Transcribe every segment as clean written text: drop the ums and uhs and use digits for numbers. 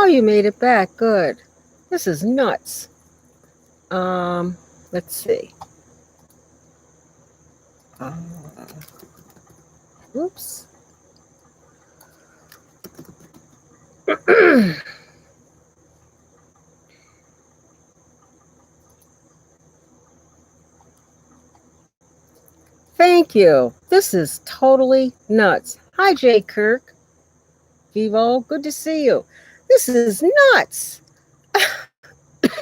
Oh, you made it back. Good. This is nuts. Let's see. Uh, Oops. Thank you. This is totally nuts. Hi, Jay Kirk. Vivo, good to see you. This is nuts.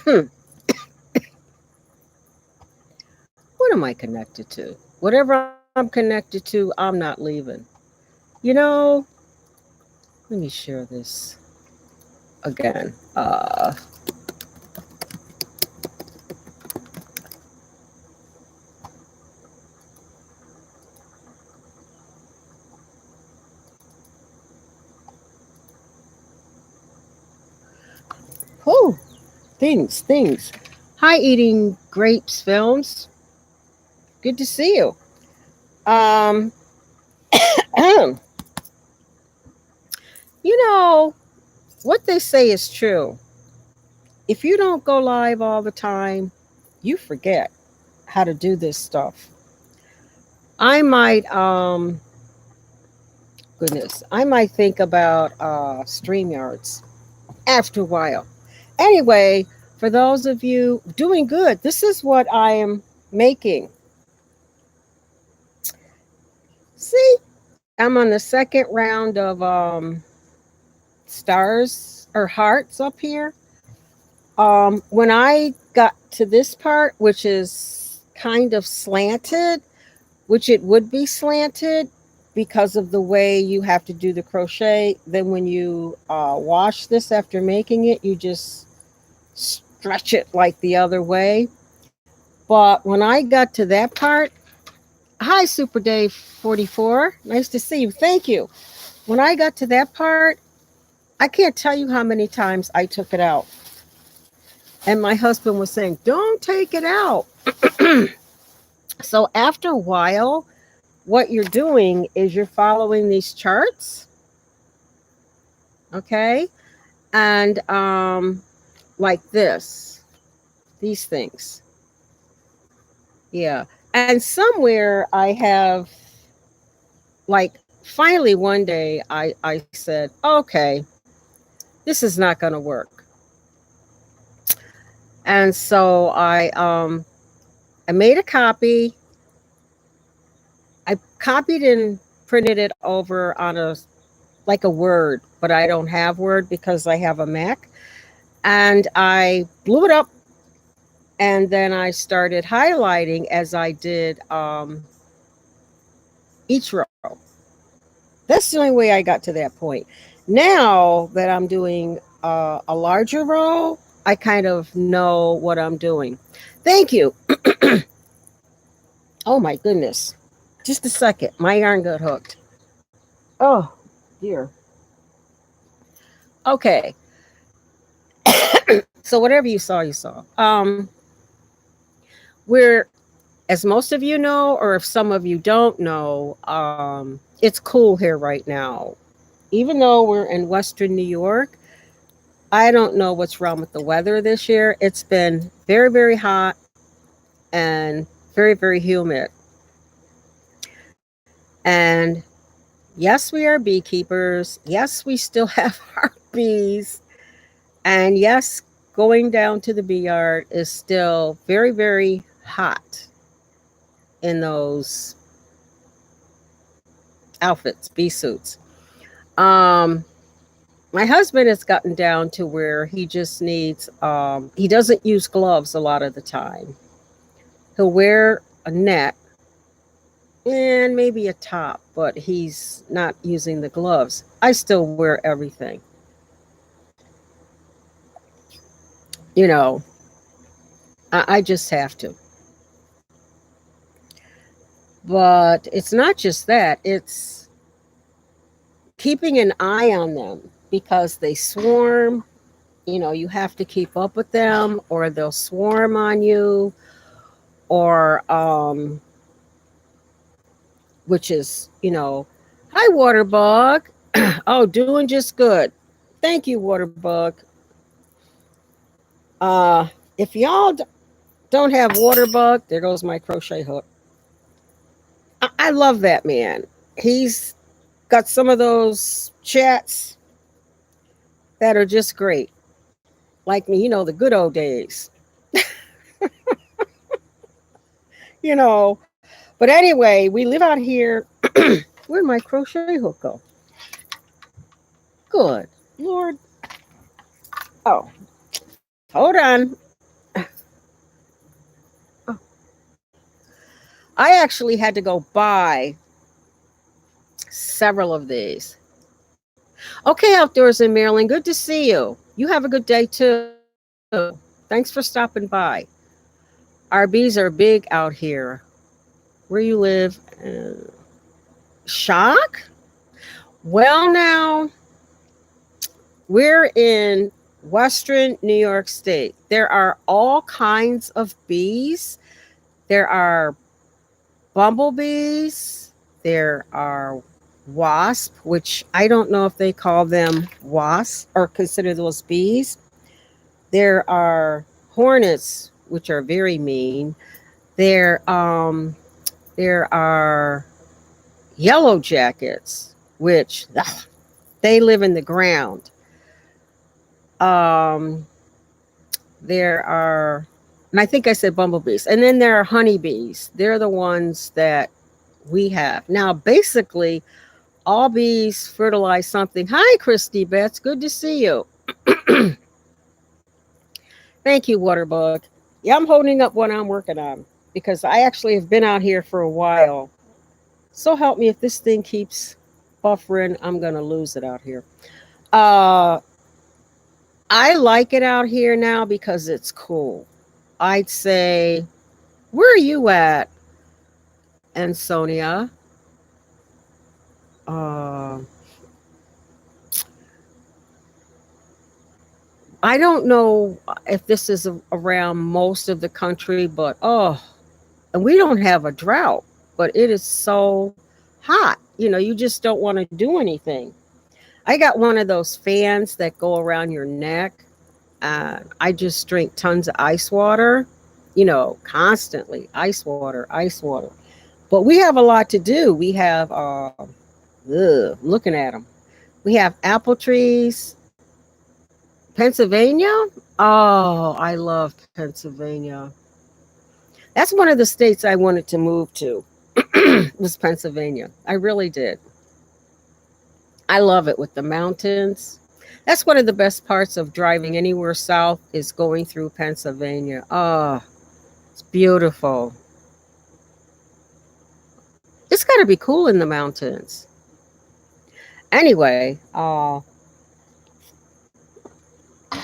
What am I connected to? Whatever I'm connected to, I'm not leaving. You know, let me share this again. Oh, things. Hi, Eating Grapes Films. Good to see you. Um, you know, what they say is true. If you don't go live all the time, you forget how to do this stuff. I might, goodness, I might think about StreamYards after a while. Anyway, for those of you doing good, this is what I am making. See, I'm on the second round of stars or hearts up here. When I got to this part, which is kind of slanted, which it would be slanted because of the way you have to do the crochet, then when you wash this after making it, you just stretch it like the other way. But when I got to that part, hi, Super Dave 44. Nice to see you. Thank you. When I got to that part, I can't tell you how many times I took it out. And my husband was saying, don't take it out. So after a while, what you're doing is you're following these charts, okay? And like this, these things. Yeah. And somewhere I have, like, finally one day I said, okay, this is not going to work. And so I made a copy. I copied and printed it over on a like a Word, but I don't have Word because I have a Mac. And I blew it up, and then I started highlighting as I did each row. That's the only way I got to that point. Now that I'm doing a larger row, I kind of know what I'm doing. Thank you. Oh my goodness. Just a second. My yarn got hooked. Oh dear. Okay. So whatever you saw, you saw. We're, as most of you know, or if some of you don't know, it's cool here right now. Even though we're in Western New York, I don't know what's wrong with the weather this year. It's been very, very hot and very, very humid. And yes, we are beekeepers. Yes, we still have our bees. And yes, going down to the bee yard is still very, very hot in those outfits, bee suits. Um, my husband has gotten down to where he just needs, he doesn't use gloves a lot of the time. He'll wear a net and maybe a top, but he's not using the gloves. I still wear everything. You know, I just have to. But it's not just that, it's keeping an eye on them because they swarm. You know, you have to keep up with them or they'll swarm on you, or which is, hi water bug. Oh, doing just good. Thank you, Waterbug. If y'all don't have Waterbug, there goes my crochet hook. I love that man. He's got some of those chats that are just great. Like me, the good old days. you know. But anyway, we live out here. Where'd my crochet hook go? Good Lord. Oh, hold on. Oh, I actually had to go buy several of these. Okay, outdoors in Maryland, good to see you. You have a good day too. Thanks for stopping by. Our bees are big out here. Where you live? Shock? Well, now we're in Western New York State. There are all kinds of bees. There are bumblebees. There are wasp, which I don't know if they call them wasps or consider those bees. There are hornets, which are very mean. There are yellow jackets, which they live in the ground. Um, there are, and I think I said bumblebees, and then there are honeybees. They're the ones that we have now. Basically, all bees fertilize something. Hi, Christy Betts. Good to see you. Thank you, Waterbug. Yeah, I'm holding up what I'm working on because I actually have been out here for a while. So help me if this thing keeps buffering, I'm going to lose it out here. Uh, I like it out here now because it's cool. I'd say, where are you at, Ansonia? Uh, I don't know if this is around most of the country, but and we don't have a drought, but it is so hot. You just don't want to do anything. I got one of those fans that go around your neck. I just drink tons of ice water, constantly ice water, ice water. But we have a lot to do. We have, looking at them, we have apple trees. Pennsylvania? Oh, I love Pennsylvania. That's one of the states I wanted to move to. Was Pennsylvania. I really did. I love it with the mountains. That's one of the best parts of driving anywhere south is going through Pennsylvania. Oh, it's beautiful. It's got to be cool in the mountains. Anyway,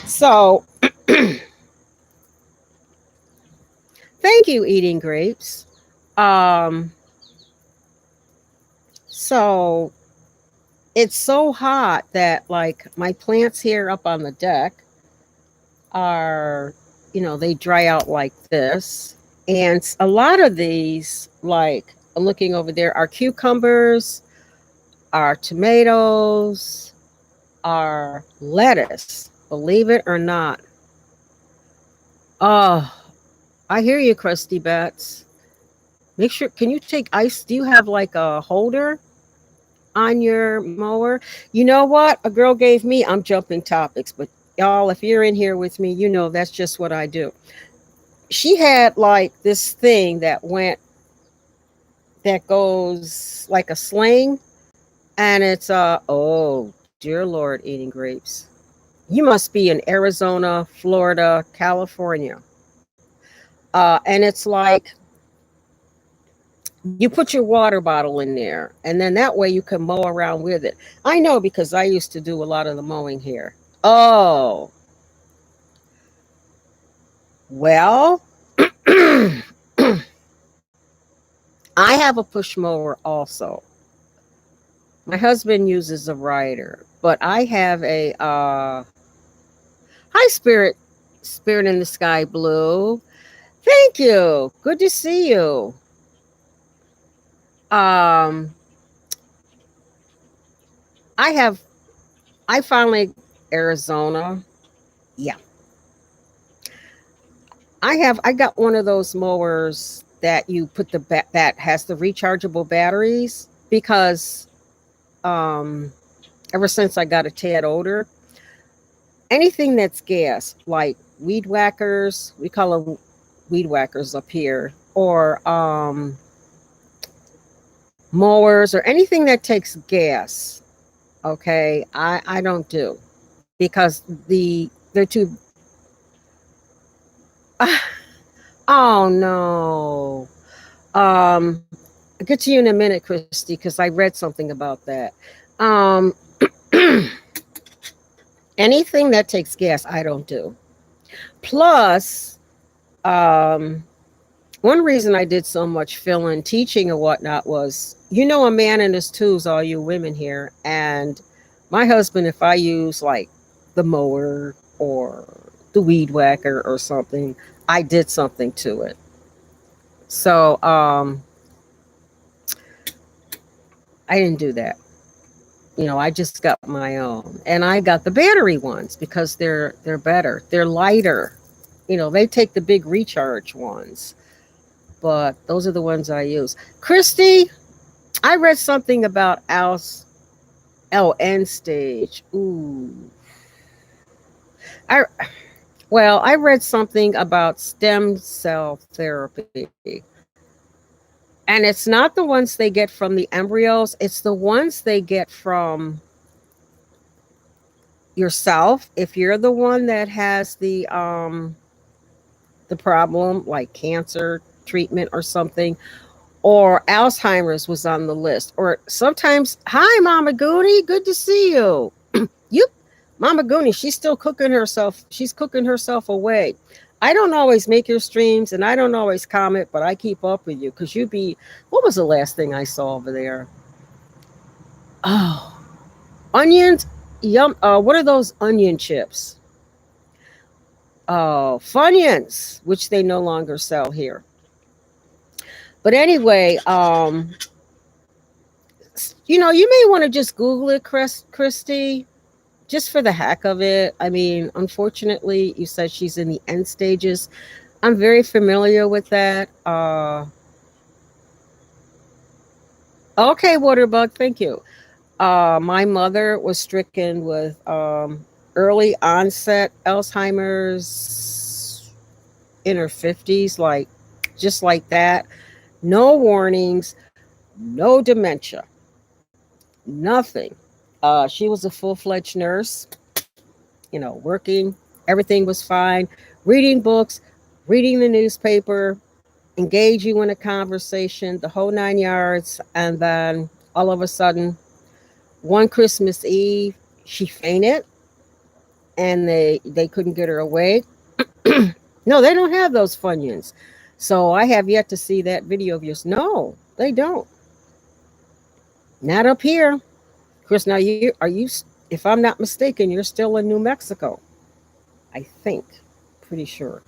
so thank you, Eating Grapes. So it's so hot that like my plants here up on the deck are, they dry out like this. And a lot of these, like I'm looking over there, are cucumbers, are tomatoes, are lettuce, believe it or not. Oh, I hear you, Krusty Bats. Make sure, can you take ice? Do you have like a holder on your mower? You know what? A girl gave me, I'm jumping topics, but y'all, if you're in here with me, that's just what I do. She had like this thing that goes like a sling, and it's oh dear Lord, Eating Grapes. You must be in Arizona, Florida, California. And it's like you put your water bottle in there, and then that way you can mow around with it. I know because I used to do a lot of the mowing here. Oh, well, I have a push mower also. My husband uses a rider, but I have a hi spirit in the sky blue. Thank you. Good to see you. Um, I finally Arizona. Yeah. I got one of those mowers that you put that has the rechargeable batteries because um ever since I got a tad older, anything that's gas, like weed whackers, we call them weed whackers up here, or mowers or anything that takes gas, okay, I don't do because they're too oh no. I'll get to you in a minute, Christy, because I read something about that. Um, anything that takes gas, I don't do. Plus, um, one reason I did so much fill-in teaching and whatnot was, a man in his tools, all you women here, and my husband, if I use like the mower or the weed whacker or something, I did something to it. So I didn't do that. I just got my own, and I got the battery ones because they're better. They're lighter. They take the big recharge ones, but those are the ones I use. Christy, I read something about Al's LN stage. Ooh, I I read something about stem cell therapy, and it's not the ones they get from the embryos. It's the ones they get from yourself if you're the one that has the problem, like cancer treatment or something, or Alzheimer's was on the list. Or sometimes, hi Mama Goonie, good to see you. You Mama Goonie, she's cooking herself away. I don't always make your streams and I don't always comment, but I keep up with you because what was the last thing I saw over there? Oh, onions. Yum. What are those onion chips? Funyuns, which they no longer sell here. But anyway, you may want to just Google it, Christy, just for the heck of it. I mean, unfortunately, you said she's in the end stages. I'm very familiar with that. Okay, Waterbug, thank you. My mother was stricken with early onset Alzheimer's in her 50s, like just like that. No warnings, no dementia, nothing. She was a full-fledged nurse, working. Everything was fine. Reading books, reading the newspaper, engage you in a conversation, the whole 9 yards. And then all of a sudden, one Christmas Eve, she fainted and they couldn't get her away. No, they don't have those Funyuns. So I have yet to see that video of yours. No, they don't. Not up here. Chris, now if I'm not mistaken, you're still in New Mexico. I think. Pretty sure.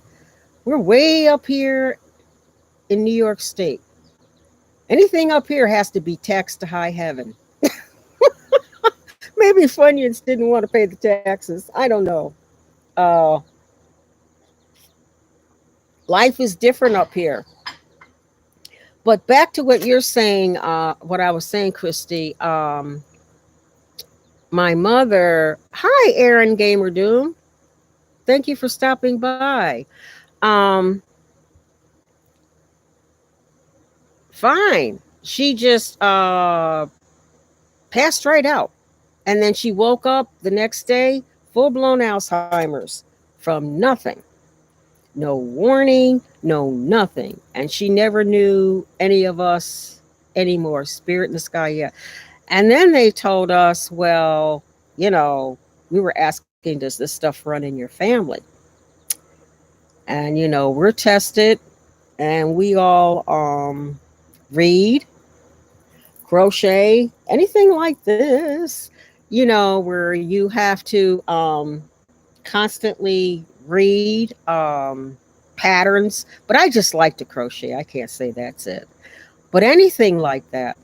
We're way up here in New York State. Anything up here has to be taxed to high heaven. Maybe Funyuns didn't want to pay the taxes. I don't know. Uh, life is different up here. But back to what you're saying, what I was saying, Christy. My mother, hi, Aaron Gamer Doom. Thank you for stopping by. Um, fine. She just passed right out. And then she woke up the next day, full blown Alzheimer's from nothing. No warning, no nothing. And she never knew any of us anymore. Spirit in the sky, yeah. And then they told us, well, we were asking, does this stuff run in your family? And, we're tested and we all read, crochet, anything like this, where you have to constantly read patterns. But I just like to crochet. I can't say that's it. But anything like that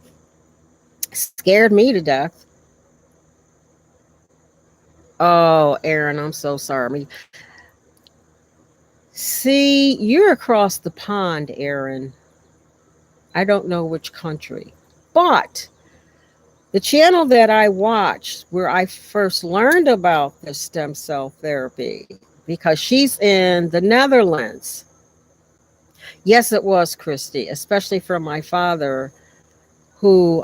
scared me to death. Oh, Aaron, I'm so sorry. See, you're across the pond, Aaron. I don't know which country. But the channel that I watched where I first learned about the stem cell therapy, because she's in the Netherlands. Yes, it was Christy, especially from my father who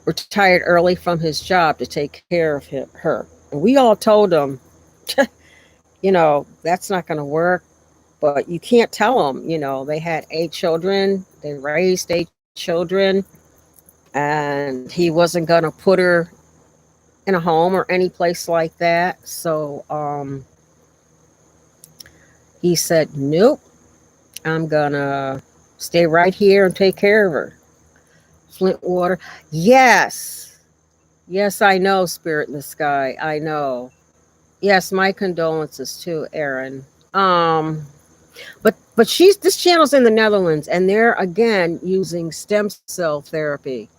retired early from his job to take care of her. And we all told him, that's not going to work. But you can't tell them, they had 8 children, they raised 8 children, and he wasn't going to put her in a home or any place like that. So he said, nope, I'm going to stay right here and take care of her. Flint water. Yes. Yes, I know, Spirit in the Sky. I know. Yes, my condolences too, Aaron. But she's this channel's in the Netherlands, and they're again using stem cell therapy.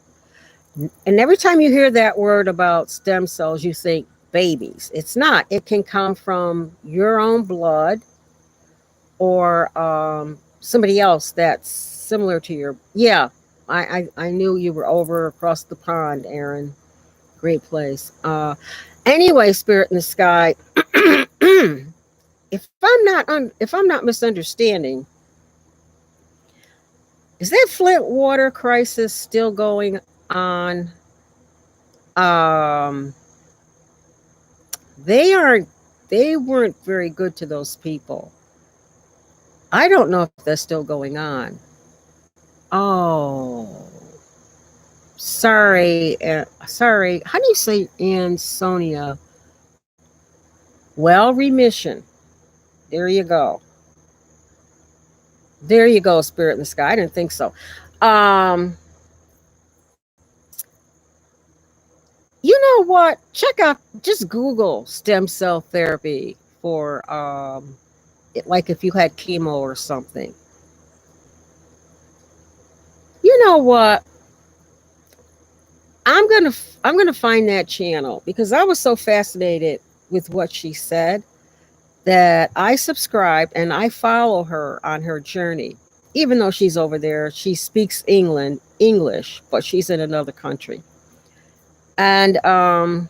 And every time you hear that word about stem cells, you think babies. It's not. It can come from your own blood or somebody else that's similar to your. Yeah, I knew you were over across the pond, Aaron. Great place. Anyway, Spirit in the Sky. If I'm not misunderstanding, is that Flint water crisis still going on? Um, they aren't. They weren't very good to those people. I don't know if that's still going on. Oh, sorry, sorry. How do you say Sonia? Well, remission. There you go. There you go, Spirit in the Sky. I didn't think so. Um, you know what? Check out, just Google stem cell therapy for, like if you had chemo or something. You know what? I'm gonna find that channel because I was so fascinated with what she said that I subscribed and I follow her on her journey. Even though she's over there, she speaks English, but she's in another country. And I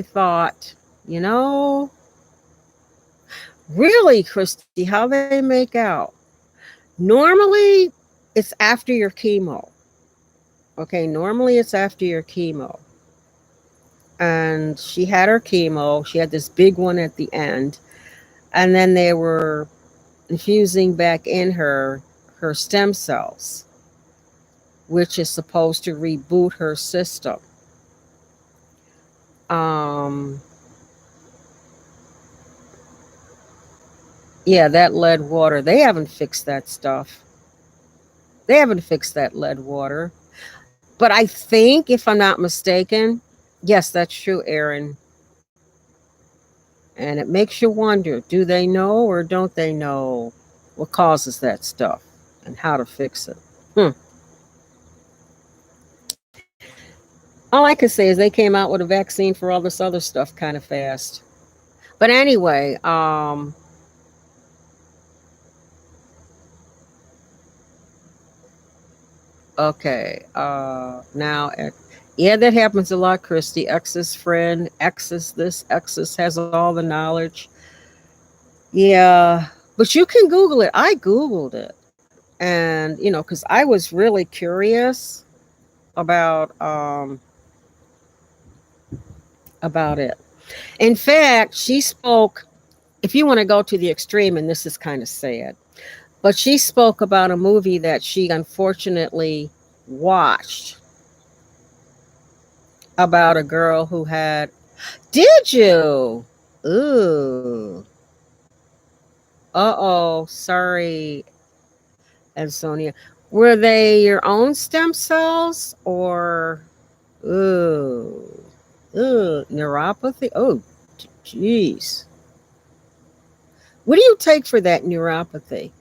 thought, you know, really, Christy, how they make out. Normally, it's after your chemo. Okay, normally it's after your chemo. And she had her chemo. She had this big one at the end. And then they were infusing back in her stem cells, which is supposed to reboot her system. Um, yeah, that lead water. They haven't fixed that stuff. They haven't fixed that lead water. But I think, if I'm not mistaken, yes, that's true, Aaron. And it makes you wonder, do they know or don't they know what causes that stuff and how to fix it? Hmm. All I can say is they came out with a vaccine for all this other stuff kind of fast. But anyway, okay. Now, yeah, that happens a lot, Christy. X's friend, X's this, X's has all the knowledge. Yeah, but you can Google it. I Googled it. And, because I was really curious about about it. In fact, she spoke, if you want to go to the extreme, and this is kind of sad, but she spoke about a movie that she unfortunately watched about a girl who had. Did you? Ooh. Uh-oh. Sorry, Ansonia. Were they your own stem cells or ooh. Ooh, neuropathy? Oh, jeez. What do you take for that neuropathy?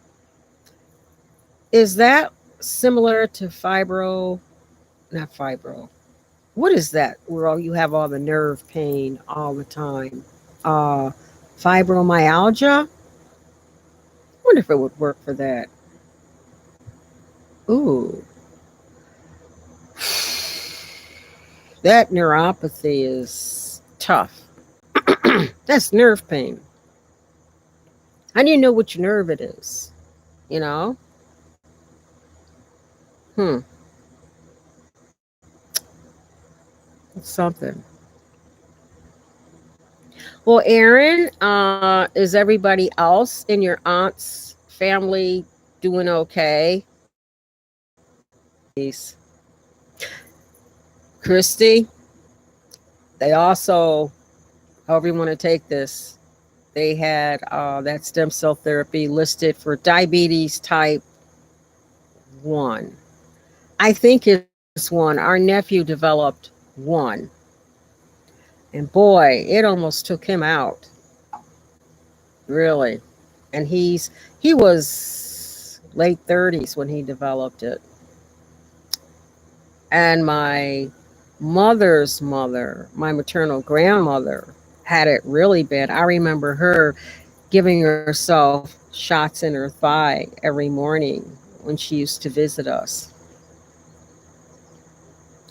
Is that similar to not fibro? what is that? Where all you have all the nerve pain all the time? Uh, Fibromyalgia. Wonder if it would work for that. Ooh, that neuropathy is tough. That's nerve pain. How do you know which nerve it is? You know? Hmm. It's something. Well, Aaron, is everybody else in your aunt's family doing okay? Peace. Christy, they also, however you want to take this, they had that stem cell therapy listed for diabetes type 1. I think it's one. Our nephew developed one. And boy, it almost took him out. Really. And he was late 30s when he developed it. And my mother's mother, my maternal grandmother, had it really bad. I remember her giving herself shots in her thigh every morning when she used to visit us.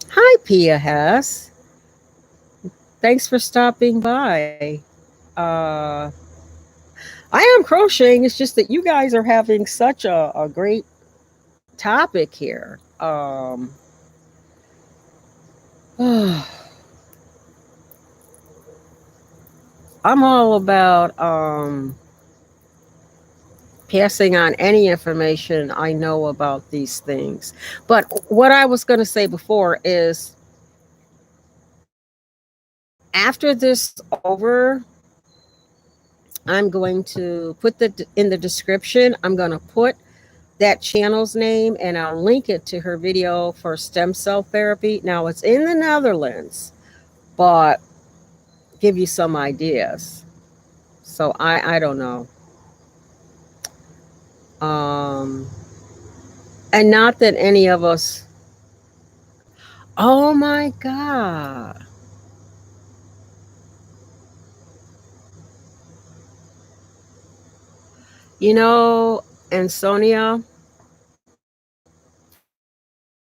Hi, Pia Hess. Thanks for stopping by. Uh, I am crocheting. It's just that you guys are having such a great topic here. I'm all about passing on any information I know about these things. But what I was going to say before is after this over, I'm going to put in the description, I'm going to put that channel's name and I'll link it to her video for stem cell therapy. Now it's in the Netherlands, but give you some ideas. So I don't know. Um and not that any of us. Oh my god. You know, and Sonia,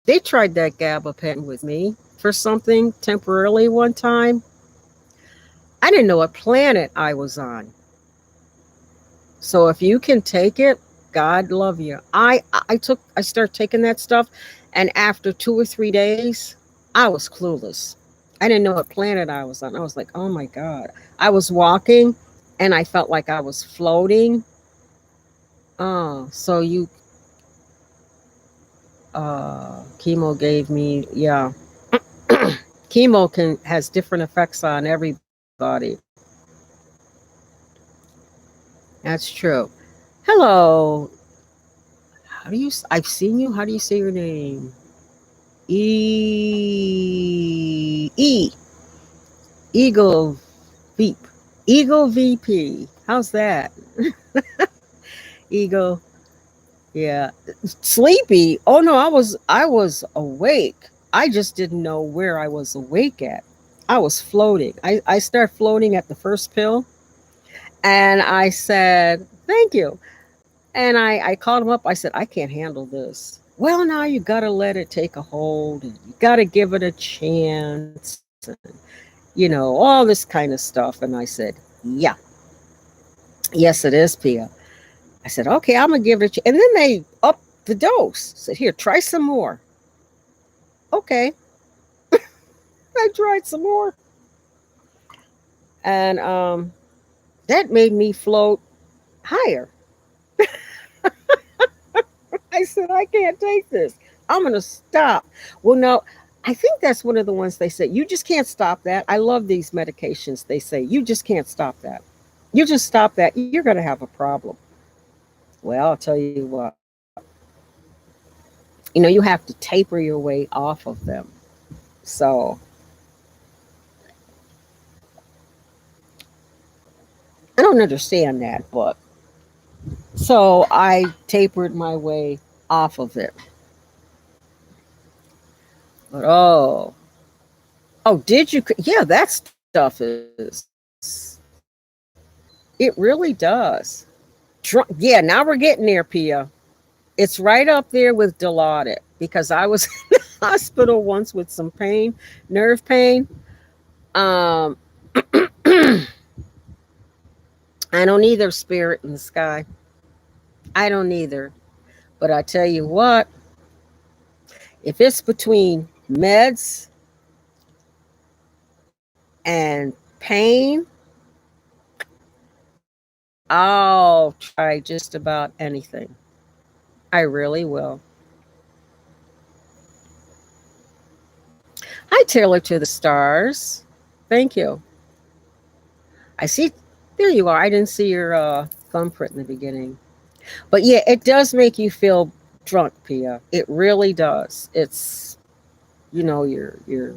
they tried that gabapentin with me for something temporarily one time. I didn't know what planet I was on. So if you can take it, God love you. I started taking that stuff, and after 2 or 3 days, I was clueless. I didn't know what planet I was on. I was like, oh my God. I was walking and I felt like I was floating. Oh, so you chemo gave me, yeah. Chemo can has different effects on everybody. That's true. Hello. How do you I've seen you. How do you say your name? E Eagle Veep. Eagle VP. How's that? Eagle. Yeah. Sleepy. Oh no, I was awake. I just didn't know where I was awake at. I was floating. I started floating at the first pill and I said, thank you. And I called him up. I said, I can't handle this. Well, now you got to let it take a hold and you got to give it a chance. And, all this kind of stuff. And I said, yeah, yes, it is, Pia. I said, okay, I'm going to give it a chance. And then they upped the dose. Said, here, try some more. Okay. I tried some more. And that made me float higher. I said, I can't take this. I'm going to stop. Well, no, I think that's one of the ones they say, you just can't stop that. I love these medications. They say, you just can't stop that. You just stop that, you're going to have a problem. Well, I'll tell you what, you have to taper your way off of them. So I don't understand that, but so I tapered my way off of it. But oh, Oh, did you? Yeah, that stuff is. It really does. Yeah, now we're getting there, Pia. It's right up there with Dilaudid because I was in the hospital once with some pain, nerve pain. Um, I don't either, spirit in the sky. I don't either. But I tell you what, if it's between meds and pain, I'll try just about anything. I really will. Hi, Taylor to the stars. Thank you. I see. There you are. I didn't see your thumbprint in the beginning. But yeah, it does make you feel drunk, Pia. It really does. It's, you're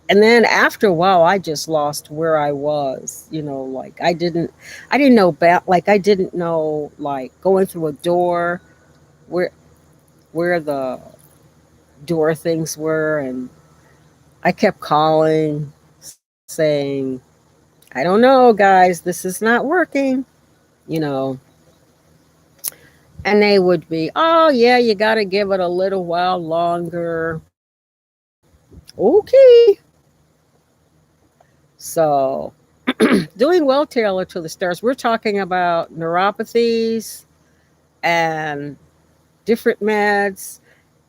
and then after a while I just lost where I was, like I didn't know about, like I didn't know, like going through a door, where the door things were, and I kept calling saying, I don't know, guys, this is not working, you know. And they would be, oh yeah, you got to give it a little while longer. Okay. So, doing well, Taylor to the stars. We're talking about neuropathies and different meds,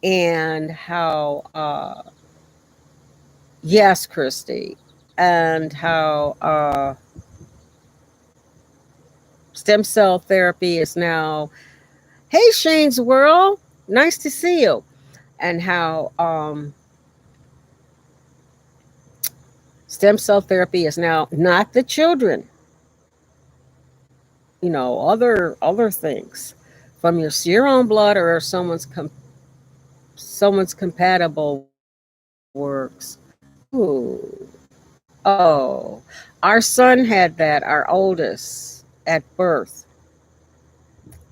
and how, yes, Christy, and how stem cell therapy is now, hey, Shane's World, nice to see you. And how stem cell therapy is now not the children, other things from your own blood or someone's compatible works. Ooh. Oh, our son had that, our oldest, at birth.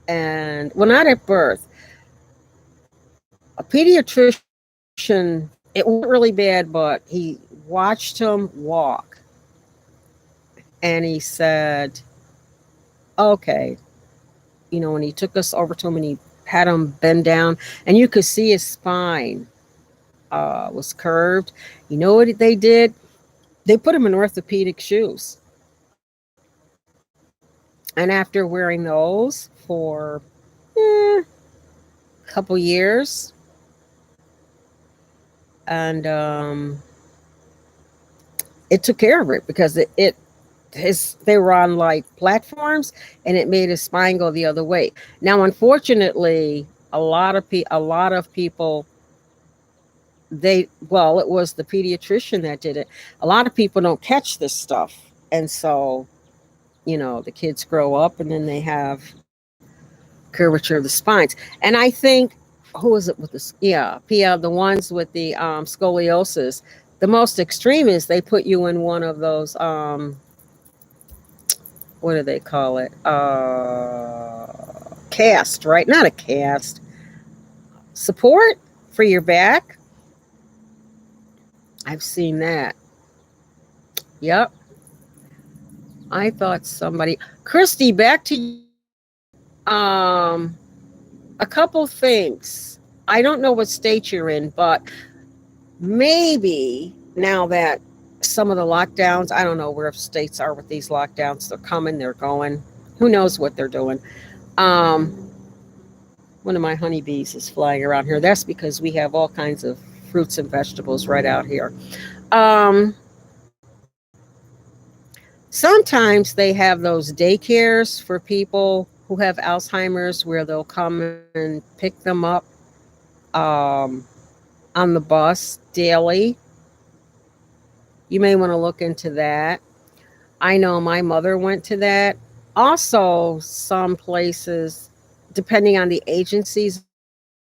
And, well, not at birth. A pediatrician, it wasn't really bad, but he watched him walk and he said, okay. And he took us over to him and he had him bend down and you could see his spine was curved. You know what they did? They put him in orthopedic shoes. And after wearing those for a couple years, and it took care of it because they were on like platforms and it made his spine go the other way. Now, unfortunately, a lot of people, it was the pediatrician that did it. A lot of people don't catch this stuff, and so the kids grow up and then they have curvature of the spines. And I think, who is it with this? Yeah, the ones with the scoliosis. The most extreme is they put you in one of those. What do they call it? Cast, right? Not a cast. Support for your back. I've seen that. Yep. I thought somebody. Christy, back to you. A couple things. I don't know what state you're in, but maybe now that some of the lockdowns, I don't know where states are with these lockdowns. They're coming, they're going. Who knows what they're doing? Um, One of my honeybees is flying around here. That's because we have all kinds of fruits and vegetables right out here. Um, Sometimes they have those daycares for people who have Alzheimer's where they'll come and pick them up um, on the bus daily. You may want to look into that. I know my mother went to that. Also, some places, depending on the agencies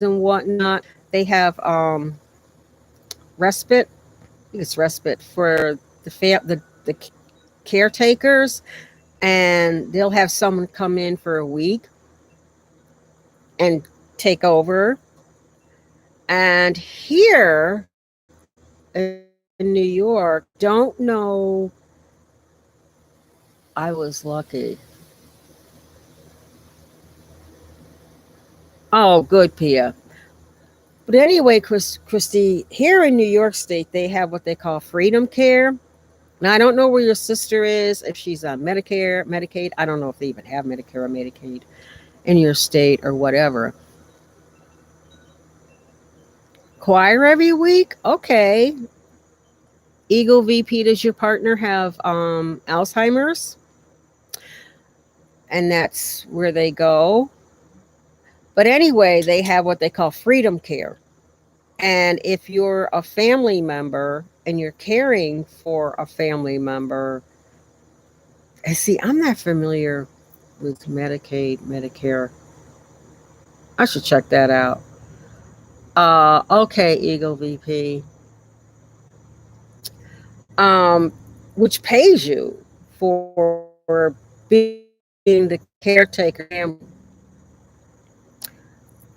and whatnot, they have respite. I think it's respite for the caretakers, and they'll have someone come in for a week and take over. And here in New York, in New York. Don't know. I was lucky. Oh, good, Pia. But anyway, Christy, here in New York State, they have what they call Freedom Care. Now, I don't know where your sister is, if she's on Medicare, Medicaid. I don't know if they even have Medicare or Medicaid in your state or whatever. Choir every week? Okay. Eagle VP, does your partner have Alzheimer's? And that's where they go. But anyway, they have what they call Freedom Care. And if you're a family member and you're caring for a family member, and see, I'm not familiar with Medicaid, Medicare. I should check that out. Okay, Eagle VP. Um, which pays you for being the caretaker family.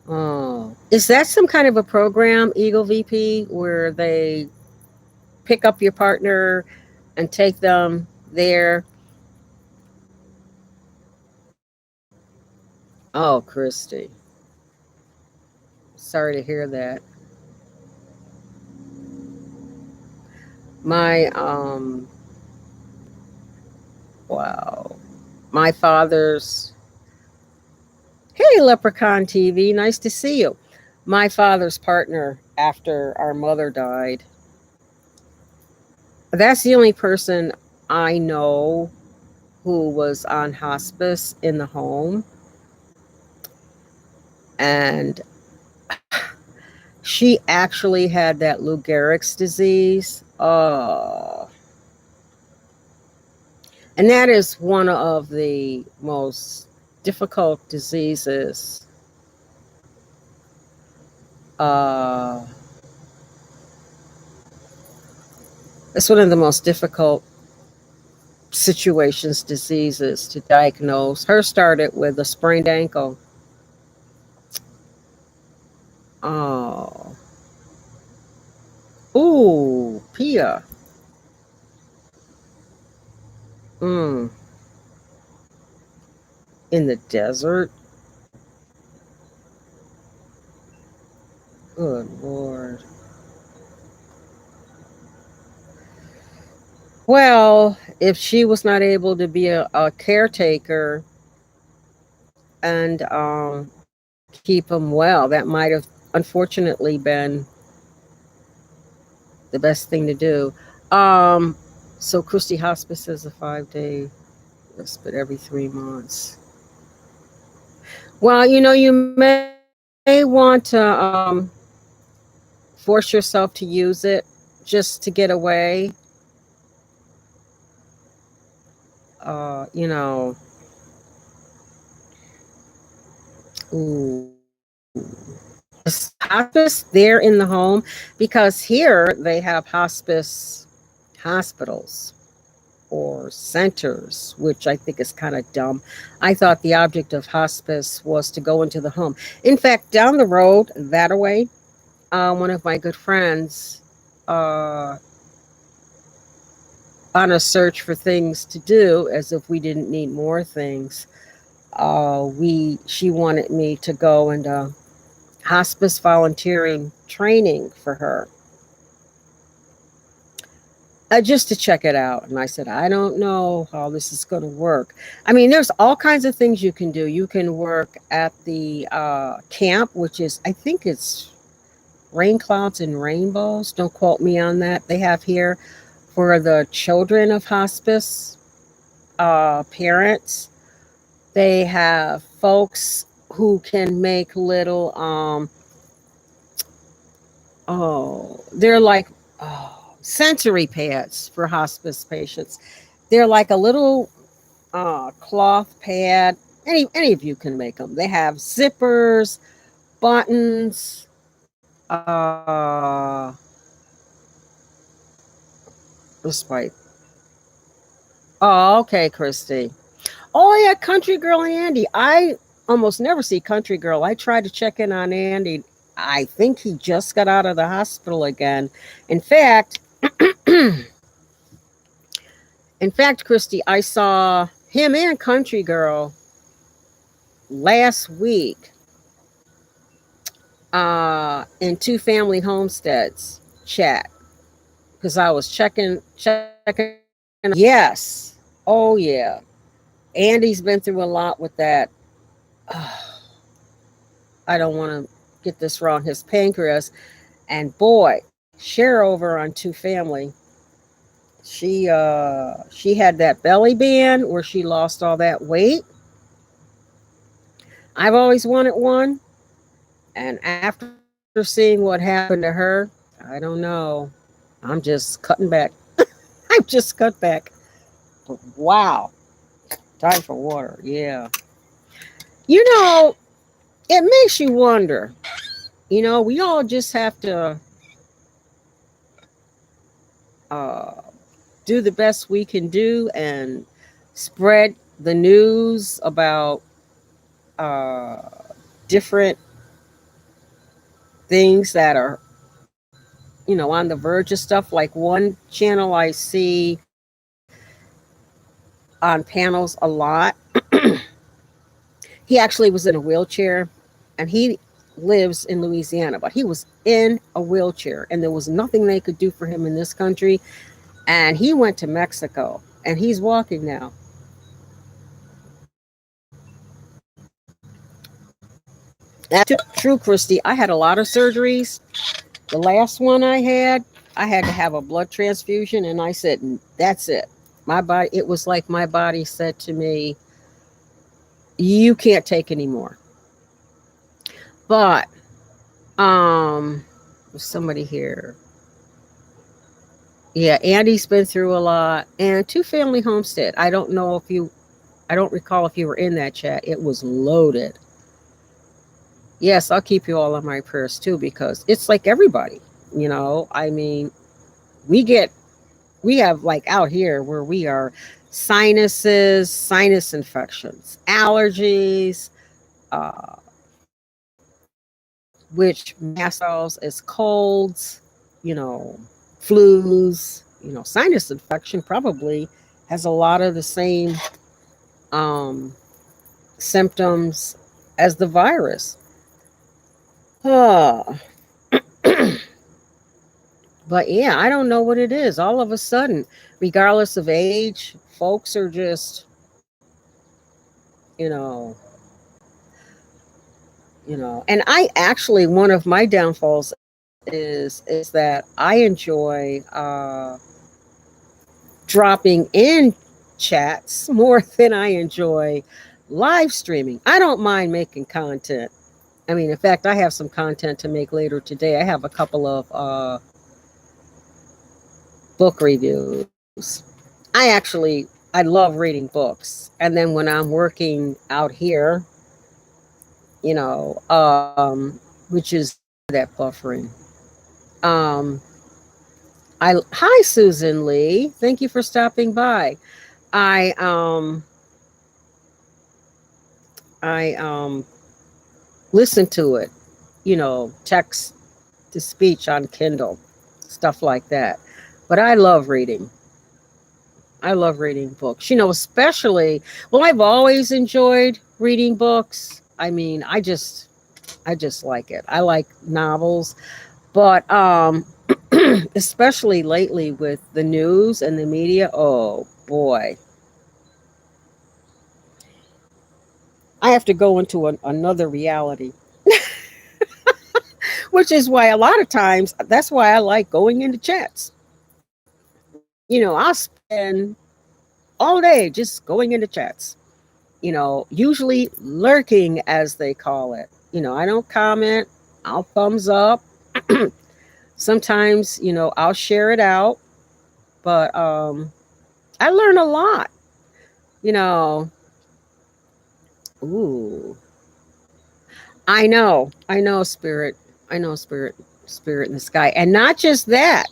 Oh, is that some kind of a program, Eagle VP, where they pick up your partner and take them there? Oh, Christy, sorry to hear that. My wow, my father's. Hey, Leprechaun TV, nice to see you. My father's partner, after our mother died, that's the only person I know who was on hospice in the home. And she actually had that Lou Gehrig's disease. Oh. And that is one of the most difficult diseases. Uh, it's one of the most difficult situations, diseases to diagnose. Her started with a sprained ankle. Oh. Ooh, Pia. Mm. In the desert. Good Lord. Well, if she was not able to be a caretaker and keep him well, that might have unfortunately been the best thing to do. Um, so Christie Hospice is a 5-day respite every 3 months. Well, you may want to force yourself to use it just to get away. You know, ooh. Hospice there in the home, because here they have hospice hospitals or centers, which I think is kind of dumb. I thought the object of hospice was to go into the home. In fact, down the road that away, one of my good friends, uh, on a search for things to do, as if we didn't need more things, she wanted me to go and hospice volunteering training for her, just to check it out. And I said, I don't know how this is going to work. I mean, there's all kinds of things you can do. You can work at the camp, which is, I think it's Rain Clouds and Rainbows. Don't quote me on that. They have here for the children of hospice parents. They have folks who can make little, they're like, sensory pads for hospice patients. They're like a little cloth pad. Any of you can make them. They have zippers, buttons, respite. Oh, okay, Christy. Oh yeah, Country Girl Andy. I almost never see Country Girl. I tried to check in on Andy. I think he just got out of the hospital again. In fact, In fact, Christy, I saw him and Country Girl last week in Two Family Homesteads chat because I was checking. Yes. Oh yeah. Andy's been through a lot with that. I don't want to get this wrong. His pancreas, and boy, Cher over on Two Family. She had that belly band where she lost all that weight. I've always wanted one, and after seeing what happened to her, I don't know. I'm just cutting back. I'm just cut back. Wow. Time for water. Yeah. You know, it makes you wonder. We all just have to uh, do the best we can do and spread the news about uh, different things that are, on the verge of stuff. Like one channel I see on panels a lot. He actually was in a wheelchair, and he lives in Louisiana, but he was in a wheelchair, and there was nothing they could do for him in this country. And he went to Mexico, and he's walking now. That's true, Christy. I had a lot of surgeries. The last one I had to have a blood transfusion, and I said, "That's it." My body. It was like my body said to me, "You can't take anymore." But there's somebody here. Yeah, Andy's been through a lot, and Two Family Homestead. I don't recall if you were in that chat. It was loaded. Yes, I'll keep you all on my prayers too, because it's like everybody. I mean, we get we have like out here where we are sinuses, sinus infections, allergies, uh, which mask ourselves as colds, you know, flus, sinus infection probably has a lot of the same um, symptoms as the virus. Ah, but yeah, I don't know what it is. All of a sudden, regardless of age, folks are just, you know, and I actually, one of my downfalls is that I enjoy dropping in chats more than I enjoy live streaming. I don't mind making content. I mean, in fact, I have some content to make later today. I have a couple of book reviews. I love reading books. And then when I'm working out here, which is that buffering. Um, Hi Susan Lee, thank you for stopping by. I I listen to it, text to speech on Kindle, stuff like that. But I love reading. I love reading books. Especially, well, I've always enjoyed reading books. I mean, I just like it. I like novels, but especially lately with the news and the media, oh boy. I have to go into another reality, which is why a lot of times that's why I like going into chats. I'll spend all day just going into chats, usually lurking as they call it. I don't comment, I'll thumbs up. Sometimes, I'll share it out, but I learn a lot, you know. Ooh, I know, spirit. I know, spirit in the sky. And not just that,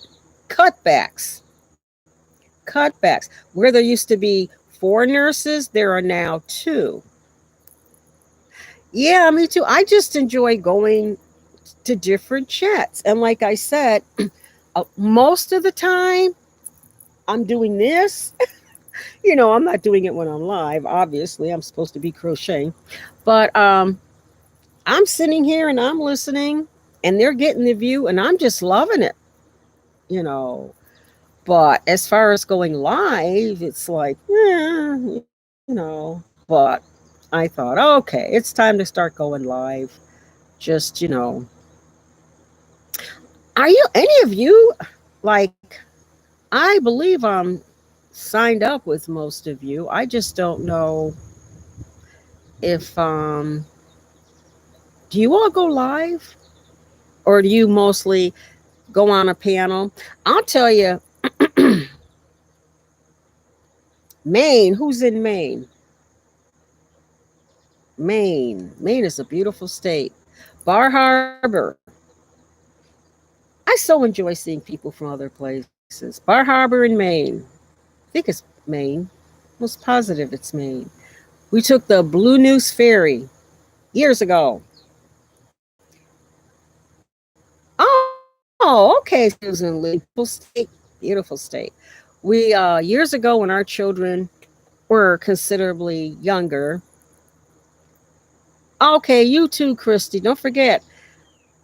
cutbacks. Cutbacks. Where there used to be 4 nurses, there are now 2. Yeah, me too. I just enjoy going to different chats. And like I said, most of the time, I'm doing this. You know, I'm not doing it when I'm live. Obviously, I'm supposed to be crocheting. But I'm sitting here and I'm listening and they're getting the view and I'm just loving it, you know. But as far as going live, it's like, you know. But I thought, okay, it's time to start going live. Just, you know, are you any of you like I believe I'm signed up with most of you. I just don't know if do you all go live or do you mostly go on a panel? I'll tell you, Maine, who's in Maine? Maine. Maine is a beautiful state. Bar Harbor. I so enjoy seeing people from other places. Bar Harbor in Maine. I think it's Maine. Most positive it's Maine. We took the Blue Noose Ferry years ago. Oh, okay, Susan Lee. Beautiful state. Beautiful state. We years ago when our children were considerably younger. Okay, you too, Christy. Don't forget,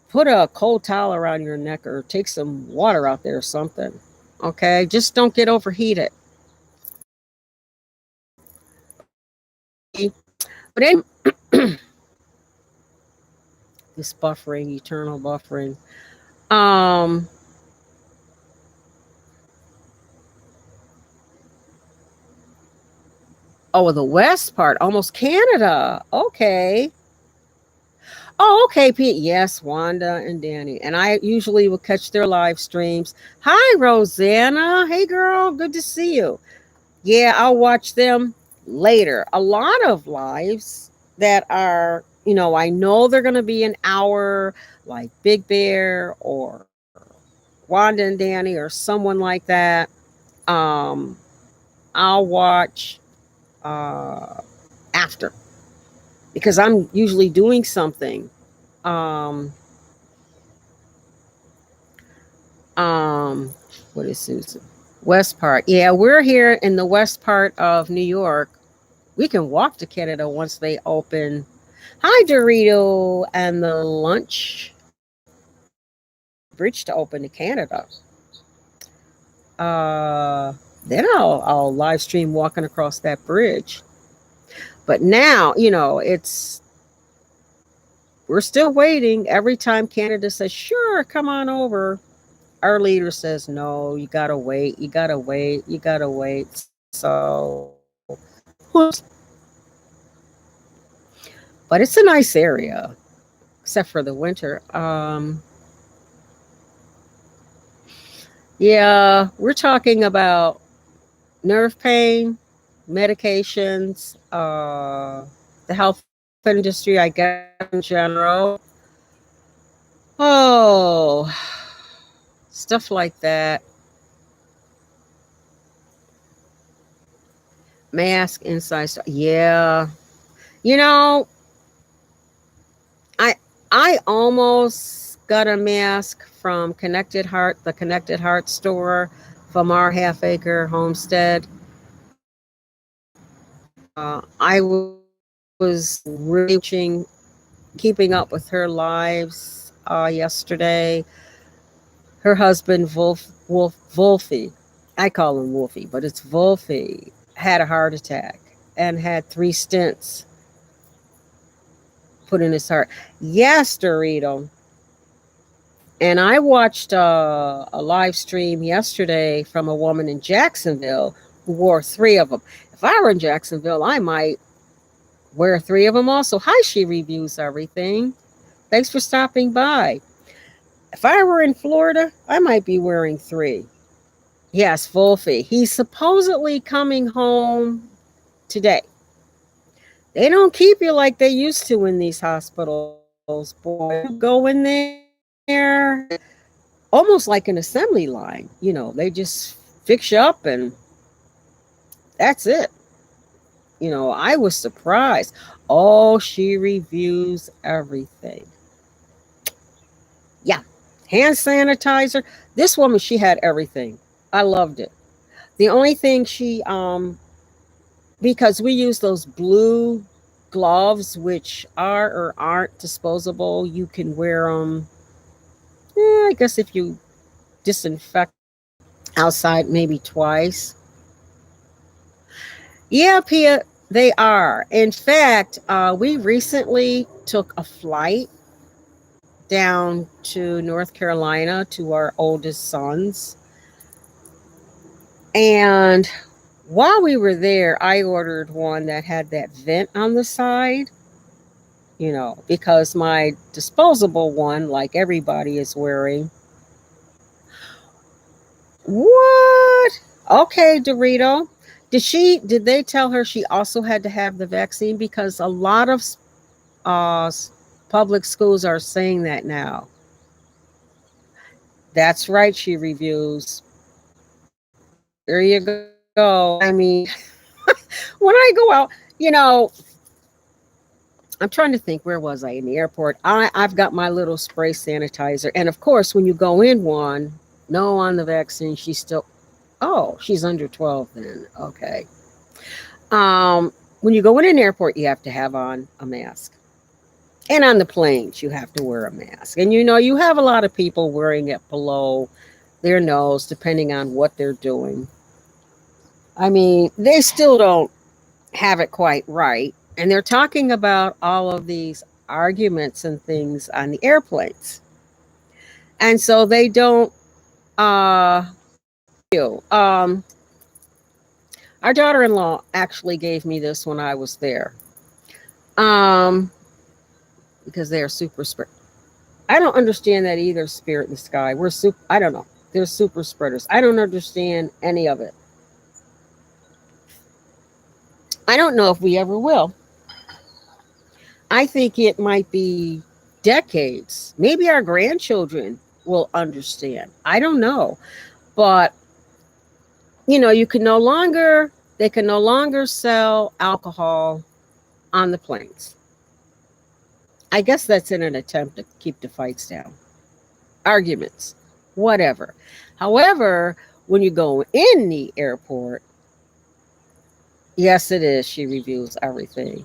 put a cold towel around your neck or take some water out there or something. Okay, just don't get overheated. But anyway, this buffering, eternal buffering. Um, oh, the west part, almost Canada. Okay. Oh, okay, Pete. Yes, Wanda and Danny. And I usually will catch their live streams. Hi, Rosanna. Hey, girl. Good to see you. Yeah, I'll watch them later. A lot of lives that are, you know, I know they're going to be an hour, like Big Bear or Wanda and Danny or someone like that. Um, I'll watch uh, after because I'm usually doing something. Um, um, what is Susan? West part. Yeah, we're here in the west part of New York. We can walk to Canada once they open. Hi, Dorito, and the lunch bridge to open to Canada. Then I'll live stream walking across that bridge. But now, you know, it's we're still waiting. Every time Canada says, "Sure, come on over," our leader says, "No, you gotta wait. You gotta wait. You gotta wait." So, but it's a nice area, except for the winter. Yeah, we're talking about nerve pain, medications, the health industry, I guess, in general. Oh, stuff like that. Mask inside. Yeah. You know, I I almost got a mask from Connected Heart, the Connected Heart store from our half acre homestead. I was really keeping up with her lives yesterday. Her husband, Wolfie, I call him Wolfie, but it's Wolfie, had a heart attack and had 3 stents put in his heart. Yes, Dorito. And I watched a live stream yesterday from a woman in Jacksonville who wore 3 of them. If I were in Jacksonville, I might wear 3 of them also. Hi, she reviews everything. Thanks for stopping by. If I were in Florida, I might be wearing 3. Yes, Wolfie. He's supposedly coming home today. They don't keep you like they used to in these hospitals, boy. You go in there, almost like an assembly line. You know, they just fix you up and that's it. You know, I was surprised. Oh, she reviews everything. Yeah. Hand sanitizer. This woman, she had everything. I loved it. The only thing she because we use those blue gloves, which are or aren't disposable. You can wear them. I guess if you disinfect outside, maybe twice. Yeah, Pia, they are. In fact, we recently took a flight down to North Carolina to our oldest sons. And while we were there, I ordered one that had that vent on the side, because my disposable one, like everybody is wearing. What? Okay, Dorito. Did they tell her she also had to have the vaccine? Because a lot of uh, public schools are saying that now. That's right, she reviews. There you go. I mean, when I go out, you know, I'm trying to think, where was I in the airport? I've got my little spray sanitizer. And of course, when you go in one, no on the vaccine, she's under 12 then. Okay. When you go in an airport, you have to have on a mask. And on the planes, you have to wear a mask. And you have a lot of people wearing it below their nose, depending on what they're doing. I mean, they still don't have it quite right. And they're talking about all of these arguments and things on the airplanes. And so they don't you. Our daughter-in-law actually gave me this when I was there. Um because they are super spread. I don't understand that either, Spirit in the Sky. I don't know. They're super spreaders. I don't understand any of it. I don't know if we ever will. I think it might be decades. Maybe our grandchildren will understand. I don't know. But you can no longer they can no longer sell alcohol on the planes. I guess that's in an attempt to keep the fights down. Arguments, whatever. However, when you go in the airport, yes, it is. She reviews everything.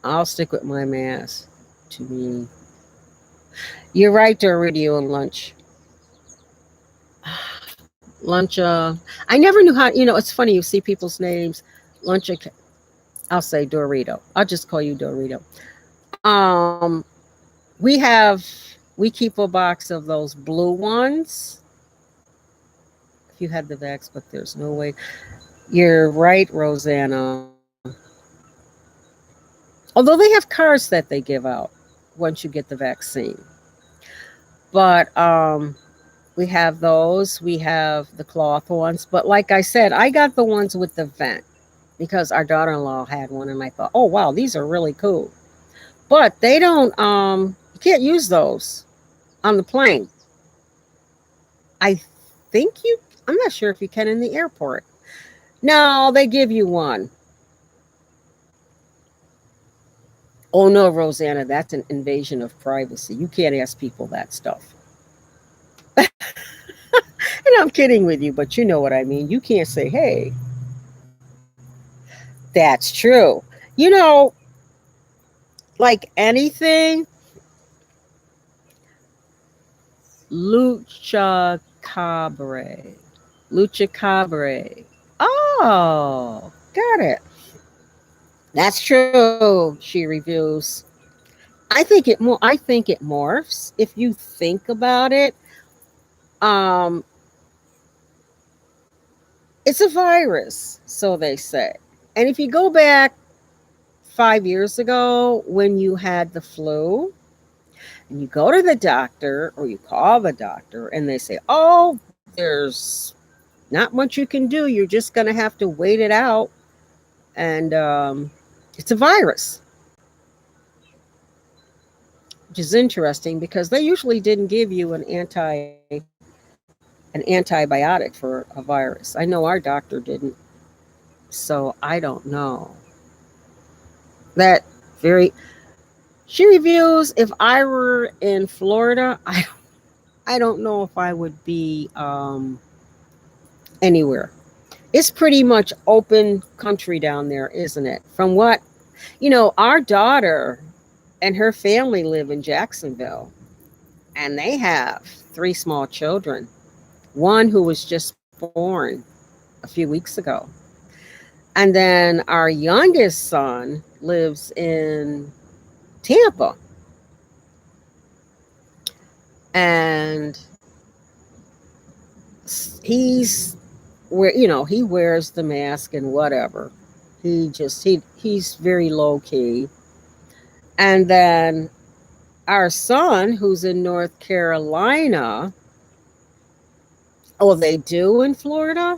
I'll stick with my mask. To me, you're right, Dorito and lunch. Lunch. I never knew how. It's funny. You see people's names. Lunch. I'll say Dorito. I'll just call you Dorito. Um, we keep a box of those blue ones. If you had the vax, but there's no way. You're right, Rosanna. Although they have cards that they give out once you get the vaccine. But we have those. We have the cloth ones. But like I said, I got the ones with the vent because our daughter-in-law had one, and I thought, oh wow, these are really cool. But they don't. You can't use those on the plane. I think you. I'm not sure if you can in the airport. No, they give you one. Oh no, Rosanna, that's an invasion of privacy. You can't ask people that stuff. And I'm kidding with you, but you know what I mean. You can't say, hey, that's true. You know, like anything, lucha cabre. Lucha cabre. Oh, got it. That's true, she reviews. I think it morphs if you think about it. Um it's a virus, so they say. And if you go back 5 years ago when you had the flu and you go to the doctor or you call the doctor and they say, "Oh, there's not much you can do. You're just going to have to wait it out." And it's a virus, which is interesting because they usually didn't give you an antibiotic for a virus. I know our doctor didn't, so I don't know. That very She reviews, if I were in Florida, I don't know if I would be anywhere. It's pretty much open country down there, isn't it? From what, our daughter and her family live in Jacksonville, and they have three small children. One who was just born a few weeks ago. And then our youngest son lives in Tampa. And he's where he wears the mask and whatever. He's very low key. And then our son who's in North Carolina, oh, they do in Florida?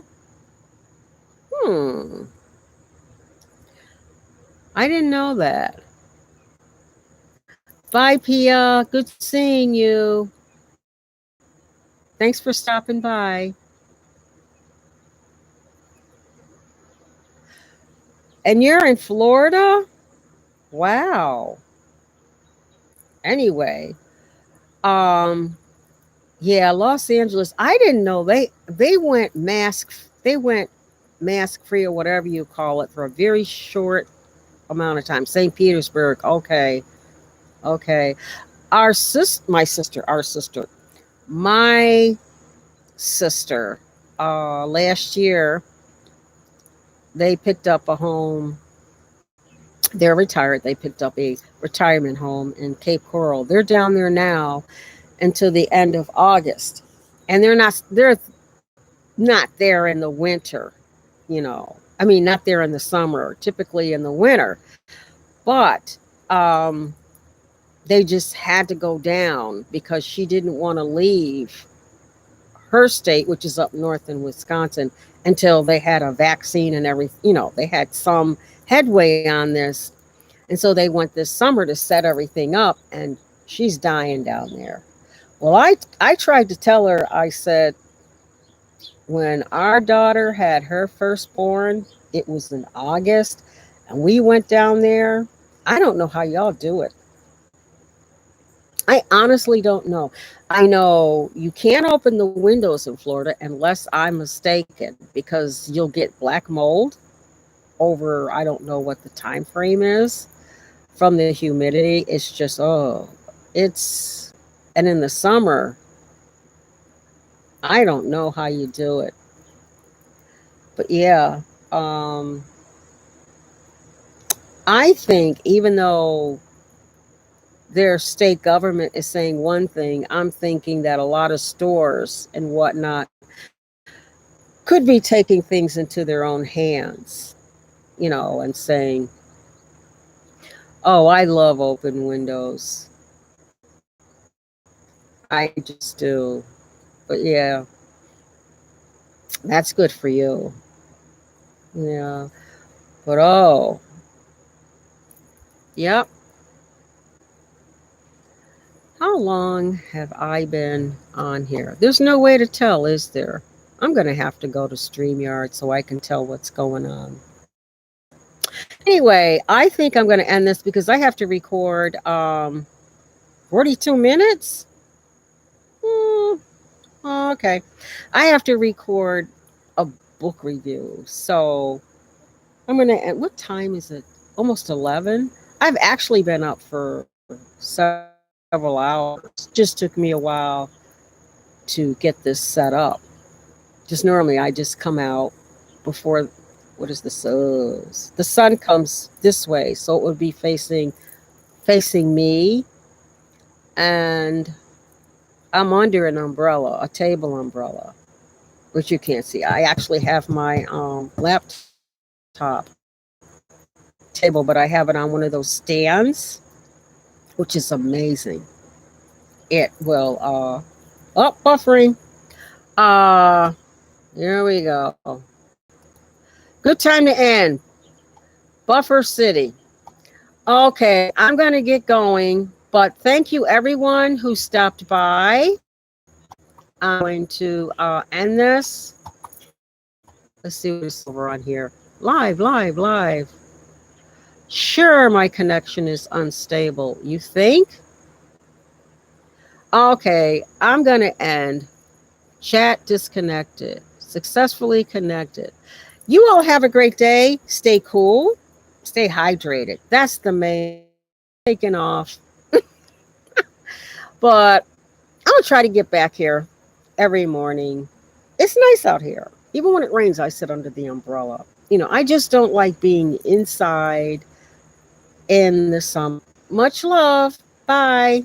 Hmm. I didn't know that. Bye, Pia. Good seeing you. Thanks for stopping by. And you're in Florida? Wow. Anyway, yeah, Los Angeles. I didn't know they went mask free or whatever you call it for a very short amount of time. St. Petersburg. Okay. Okay. My sister, last year, they picked up a home. They're retired. They picked up a retirement home in Cape Coral. They're down there now until the end of August. And they're not there in the winter. I mean, not there in the summer, typically in the winter. But they just had to go down because she didn't want to leave her state, which is up north in Wisconsin, until they had a vaccine and everything. They had some headway on this. And so they went this summer to set everything up, and she's dying down there. Well, I tried to tell her, I said, when our daughter had her firstborn, it was in August, and we went down there. I don't know how y'all do it. I honestly don't know. I know you can't open the windows in Florida unless I'm mistaken, because you'll get black mold over, I don't know what the time frame is, from the humidity. It's just, and in the summer, I don't know how you do it. But yeah, I think even though their state government is saying one thing, I'm thinking that a lot of stores and whatnot could be taking things into their own hands, and saying, oh, I love open windows. I just do. But yeah, that's good for you. Yeah. But yep. How long have I been on here? There's no way to tell, is there? I'm going to have to go to StreamYard so I can tell what's going on. Anyway, I think I'm going to end this because I have to record 42 minutes. Okay. I have to record a book review. So I'm going to end. What time is it? Almost 11. I've actually been up for several hours. Just took me a while to get this set up. Just normally I just come out before, what is this? The sun comes this way, so it would be facing me, and I'm under an umbrella, a table umbrella, which you can't see. I actually have my laptop table, but I have it on one of those stands, which is amazing. It will buffering. Here we go. Good time to end. Buffer City. Okay, I'm going to get going, but thank you everyone who stopped by. I'm going to end this. Let's see what's over on here. Live. Sure, my connection is unstable. You think? Okay, I'm going to end. Chat disconnected. Successfully connected. You all have a great day. Stay cool. Stay hydrated. That's the main taking off. But I'm going to try to get back here every morning. It's nice out here. Even when it rains, I sit under the umbrella. I just don't like being inside in the summer. Much love. Bye.